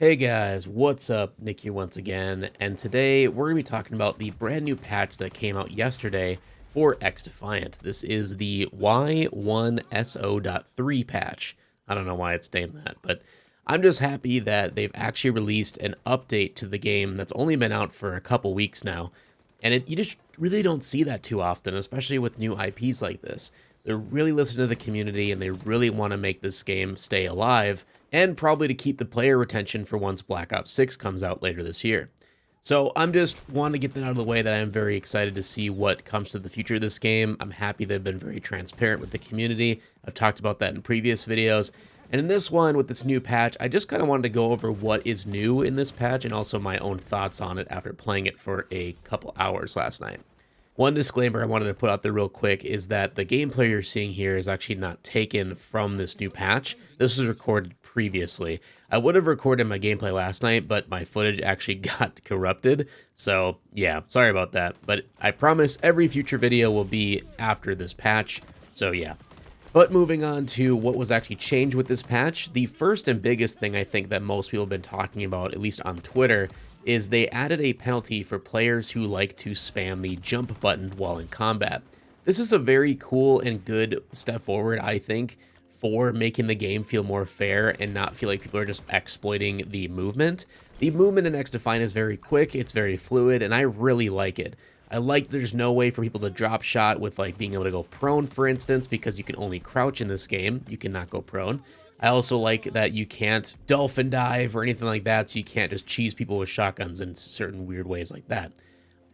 Hey guys, what's up? Nick here once again, and today we're going to be talking about the brand new patch that came out yesterday for xDefiant. This is the Y1SO.3 patch. I don't know why it's named that, but I'm just happy that they've actually released an update to the game that's only been out for a couple weeks now, and you just really don't see that too often, especially with new IPs like this. They're really listening to the community, and they really want to make this game stay alive, and probably to keep the player retention for once Black Ops 6 comes out later this year. So I'm just wanting to get that out of the way that I'm very excited to see what comes to the future of this game. I'm happy they've been very transparent with the community. I've talked about that in previous videos. And in this one, with this new patch, I just kind of wanted to go over what is new in this patch and also my own thoughts on it after playing it for a couple hours last night. One disclaimer I wanted to put out there real quick is that the gameplay you're seeing here is actually not taken from this new patch. This was recorded previously. I would have recorded my gameplay last night, but my footage actually got corrupted. So yeah, sorry about that. But I promise every future video will be after this patch. So yeah. But moving on to what was actually changed with this patch, the first and biggest thing I think that most people have been talking about, at least on Twitter, is they added a penalty for players who like to spam the jump button while in combat. This is a very cool and good step forward, I think, for making the game feel more fair and not feel like people are just exploiting the movement. The movement in xDefiant is very quick, it's very fluid, and I really like it. I like there's no way for people to drop shot with like being able to go prone, for instance, because you can only crouch in this game. You cannot go prone. I also like that you can't dolphin dive or anything like that, so you can't just cheese people with shotguns in certain weird ways like that.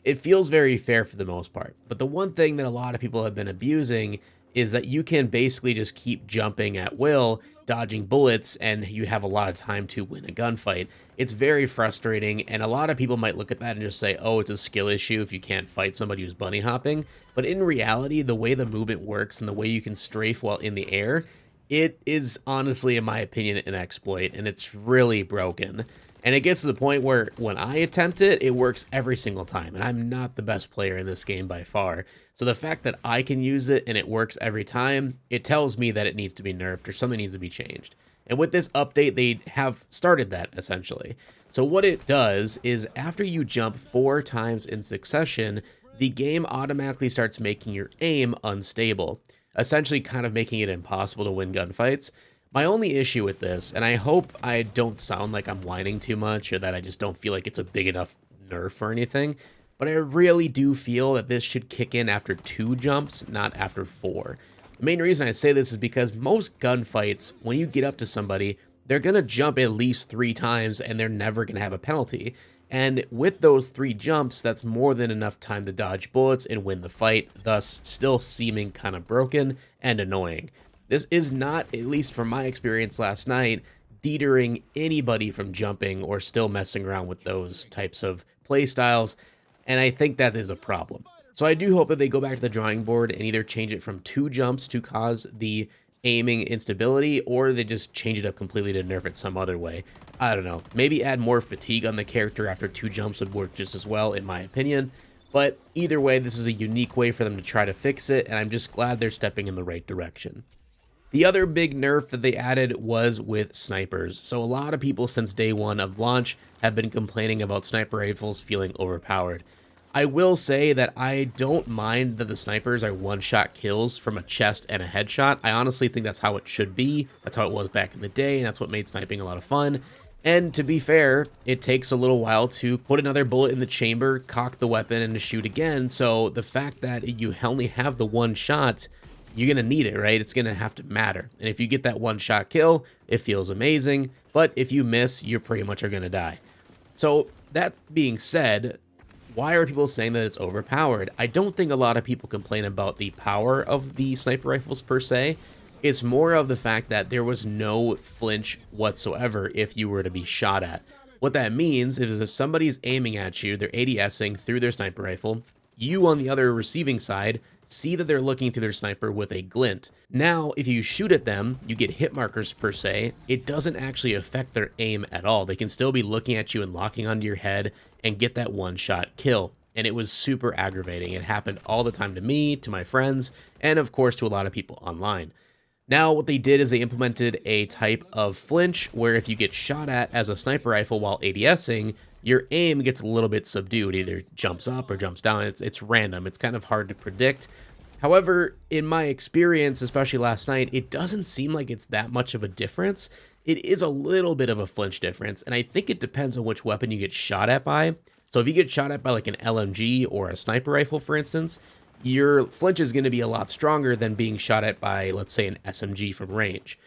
It feels very fair for the most part, but the one thing that a lot of people have been abusing is that you can basically just keep jumping at will, dodging bullets, and you have a lot of time to win a gunfight. It's very frustrating, and a lot of people might look at that and just say, oh, it's a skill issue if you can't fight somebody who's bunny hopping. But in reality, the way the movement works and the way you can strafe while in the air, it is honestly, in my opinion, an exploit, and it's really broken. And it gets to the point where when I attempt it, it works every single time, and I'm not the best player in this game by far. So the fact that I can use it and it works every time, it tells me that it needs to be nerfed or something needs to be changed. And with this update, they have started that, essentially. So what it does is after you jump 4 times in succession, the game automatically starts making your aim unstable, essentially kind of making it impossible to win gunfights. My only issue with this, and I hope I don't sound like I'm whining too much or that I just don't feel like it's a big enough nerf or anything, but I really do feel that this should kick in after 2 jumps, not after 4. The main reason I say this is because most gunfights, when you get up to somebody, they're going to jump at least 3 times and they're never going to have a penalty. And with those 3 jumps, that's more than enough time to dodge bullets and win the fight, thus still seeming kind of broken and annoying. This is not, at least from my experience last night, detering anybody from jumping or still messing around with those types of play styles, and I think that is a problem. So I do hope that they go back to the drawing board and either change it from 2 jumps to cause the aiming instability, or they just change it up completely to nerf it some other way. I don't know. Maybe add more fatigue on the character after 2 jumps would work just as well, in my opinion. But either way, this is a unique way for them to try to fix it, and I'm just glad they're stepping in the right direction. The other big nerf that they added was with snipers. So a lot of people since day one of launch have been complaining about sniper rifles feeling overpowered. I will say that I don't mind that the snipers are one-shot kills from a chest and a headshot. I honestly think that's how it should be. That's how it was back in the day, and that's what made sniping a lot of fun. And to be fair, it takes a little while to put another bullet in the chamber, cock the weapon, and to shoot again. So the fact that you only have the one shot, you're going to need it, right? It's going to have to matter. And if you get that one-shot kill, it feels amazing. But if you miss, you pretty much are going to die. So that being said, why are people saying that it's overpowered? I don't think a lot of people complain about the power of the sniper rifles per se. It's more of the fact that there was no flinch whatsoever if you were to be shot at. What that means is if somebody's aiming at you, they're ADSing through their sniper rifle, you on the other receiving side see that they're looking through their sniper with a glint. Now, if you shoot at them, you get hit markers per se. It doesn't actually affect their aim at all. They can still be looking at you and locking onto your head and get that one-shot kill. And it was super aggravating. It happened all the time to me, to my friends, and of course to a lot of people online. Now, what they did is they implemented a type of flinch where if you get shot at as a sniper rifle while ADSing, your aim gets a little bit subdued, either jumps up or jumps down. It's random. It's kind of hard to predict. However, in my experience, especially last night, it doesn't seem like it's that much of a difference. It is a little bit of a flinch difference, and I think it depends on which weapon you get shot at by. So if you get shot at by like an LMG or a sniper rifle, for instance, your flinch is going to be a lot stronger than being shot at by, let's say, an SMG from range,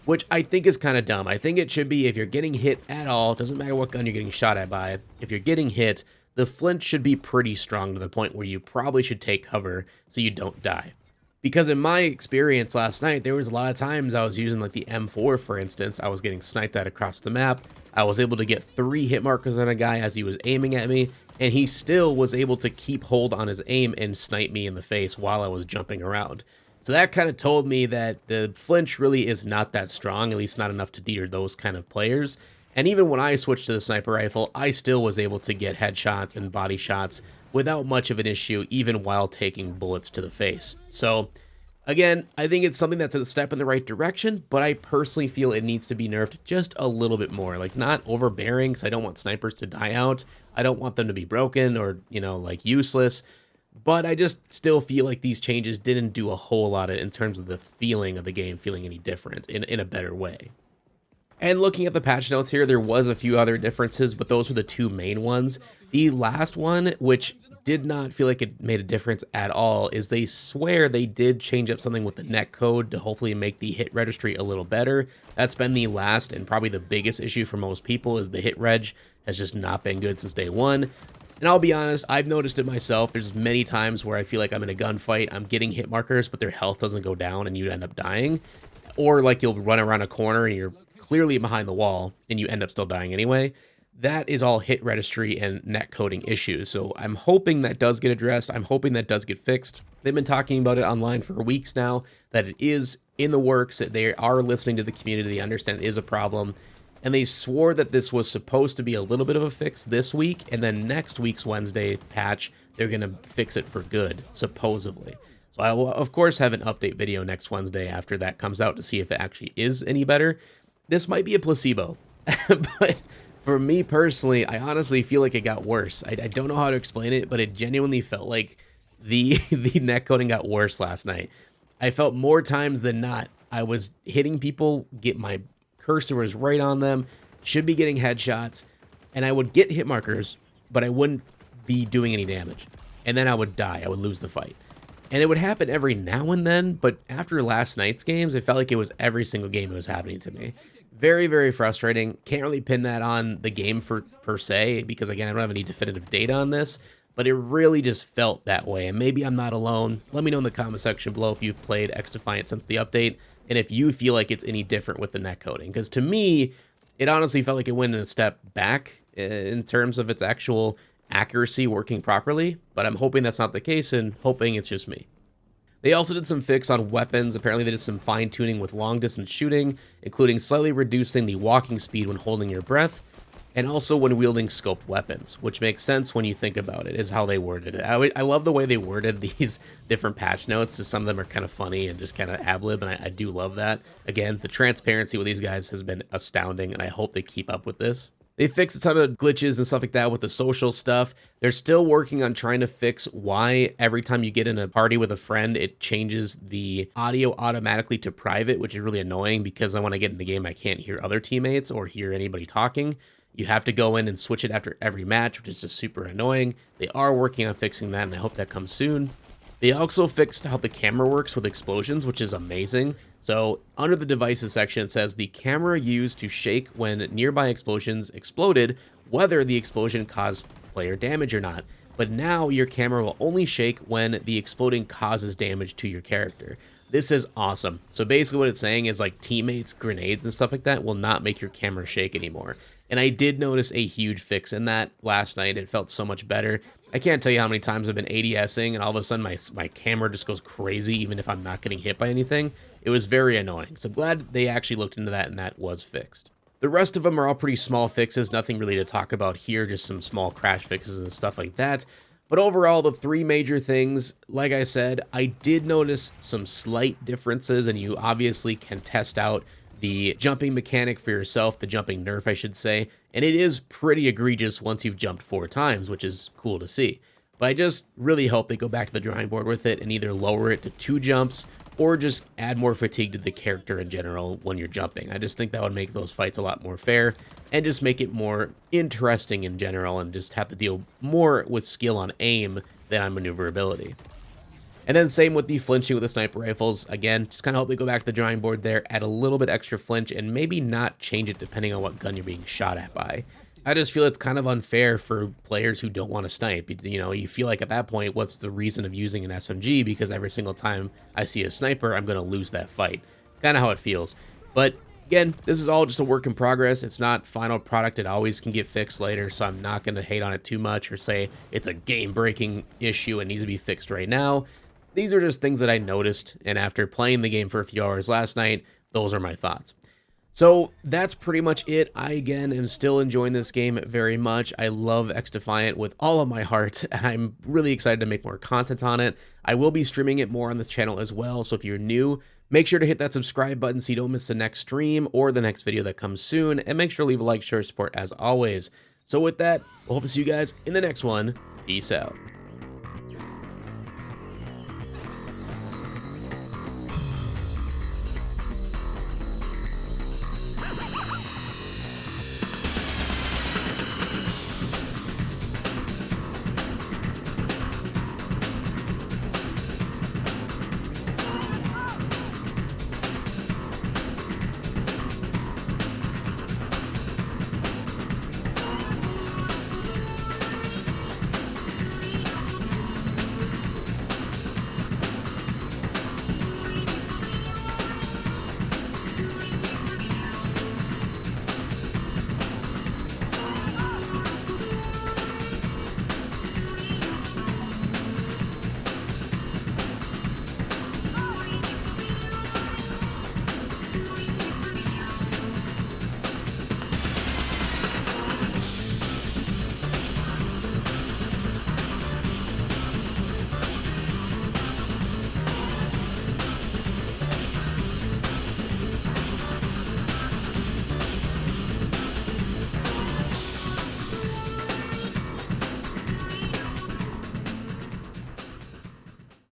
which I think is kind of dumb. I think it should be if you're getting hit at all, doesn't matter what gun you're getting shot at by, if you're getting hit, the flinch should be pretty strong to the point where you probably should take cover so you don't die. Because in my experience last night, there was a lot of times I was using like the M4, for instance. I was getting sniped at across the map. I was able to get 3 hit markers on a guy as he was aiming at me, and he still was able to keep hold on his aim and snipe me in the face while I was jumping around. So that kind of told me that the flinch really is not that strong, at least not enough to deter those kind of players. And even when I switched to the sniper rifle, I still was able to get headshots and body shots without much of an issue, even while taking bullets to the face. So again, I think it's something that's a step in the right direction, but I personally feel it needs to be nerfed just a little bit more. Like, not overbearing, because I don't want snipers to die out. I don't want them to be broken or, like useless. But I just still feel like these changes didn't do a whole lot in terms of the feeling of the game feeling any different in a better way. And looking at the patch notes here, there was a few other differences, but those were the 2 main ones. The last one, which did not feel like it made a difference at all, is they swear they did change up something with the netcode to hopefully make the hit registry a little better. That's been the last and probably the biggest issue for most people, is the hit reg has just not been good since day one. And I'll be honest, I've noticed it myself. There's many times where I feel like I'm in a gunfight, I'm getting hit markers, but their health doesn't go down and you end up dying. Or like you'll run around a corner and you're clearly behind the wall and you end up still dying anyway. That is all hit registry and net coding issues. So I'm hoping that does get addressed. I'm hoping that does get fixed. They've been talking about it online for weeks now, that it is in the works, that they are listening to the community. They understand it is a problem. And they swore that this was supposed to be a little bit of a fix this week, and then next week's Wednesday patch, they're going to fix it for good, supposedly. So I will, of course, have an update video next Wednesday after that comes out to see if it actually is any better. This might be a placebo, but for me personally, I honestly feel like it got worse. I don't know how to explain it, but it genuinely felt like the netcoding got worse last night. I felt more times than not, I was hitting people, my cursor was right on them, should be getting headshots, and I would get hit markers, but I wouldn't be doing any damage. And then I would die, I would lose the fight. And it would happen every now and then, but after last night's games, it felt like it was every single game it was happening to me. Very, very frustrating. Can't really pin that on the game per se, because again, I don't have any definitive data on this, but it really just felt that way. And maybe I'm not alone. Let me know in the comment section below if you've played xDefiant since the update, and if you feel like it's any different with the netcoding. Because to me, it honestly felt like it went a step back in terms of its actual accuracy working properly, but I'm hoping that's not the case and hoping it's just me. They also did some fix on weapons. Apparently they did some fine tuning with long distance shooting, including slightly reducing the walking speed when holding your breath, and also when wielding scoped weapons, which makes sense when you think about it, is how they worded it. I love the way they worded these different patch notes. Some of them are kind of funny and just kind of ad-lib, and I do love that. Again, the transparency with these guys has been astounding, and I hope they keep up with this. They fixed a ton of glitches and stuff like that with the social stuff. They're still working on trying to fix why every time you get in a party with a friend, it changes the audio automatically to private, which is really annoying because when I get in the game, I can't hear other teammates or hear anybody talking. You have to go in and switch it after every match, which is just super annoying. They are working on fixing that, and I hope that comes soon. They also fixed how the camera works with explosions, which is amazing. So under the devices section, it says the camera used to shake when nearby explosions exploded, whether the explosion caused player damage or not. But now your camera will only shake when the exploding causes damage to your character. This is awesome. So basically what it's saying is like teammates, grenades and stuff like that will not make your camera shake anymore. And I did notice a huge fix in that last night. It felt so much better. I can't tell you how many times I've been ADSing and all of a sudden my camera just goes crazy even if I'm not getting hit by anything. It was very annoying. So I'm glad they actually looked into that and that was fixed. The rest of them are all pretty small fixes, nothing really to talk about here, just some small crash fixes and stuff like that. But overall, the three major things, like I said, I did notice some slight differences, and you obviously can test out the jumping mechanic for yourself, the jumping nerf, I should say, and it is pretty egregious once you've jumped 4 times, which is cool to see. But I just really hope they go back to the drawing board with it and either lower it to 2 jumps or just add more fatigue to the character in general when you're jumping. I just think that would make those fights a lot more fair and just make it more interesting in general and just have to deal more with skill on aim than on maneuverability. And then same with the flinching with the sniper rifles. Again, just kind of hope they go back to the drawing board there, add a little bit extra flinch, and maybe not change it depending on what gun you're being shot at by. I just feel it's kind of unfair for players who don't want to snipe. You know, you feel like at that point, what's the reason of using an SMG? Because every single time I see a sniper, I'm going to lose that fight. It's kind of how it feels. But again, this is all just a work in progress. It's not final product. It always can get fixed later, so I'm not going to hate on it too much or say it's a game-breaking issue and needs to be fixed right now. These are just things that I noticed, and after playing the game for a few hours last night, those are my thoughts. So that's pretty much it. I, again, am still enjoying this game very much. I love xDefiant with all of my heart, and I'm really excited to make more content on it. I will be streaming it more on this channel as well, so if you're new, make sure to hit that subscribe button so you don't miss the next stream or the next video that comes soon, and make sure to leave a like, share, support as always. So with that, we'll hope to see you guys in the next one. Peace out.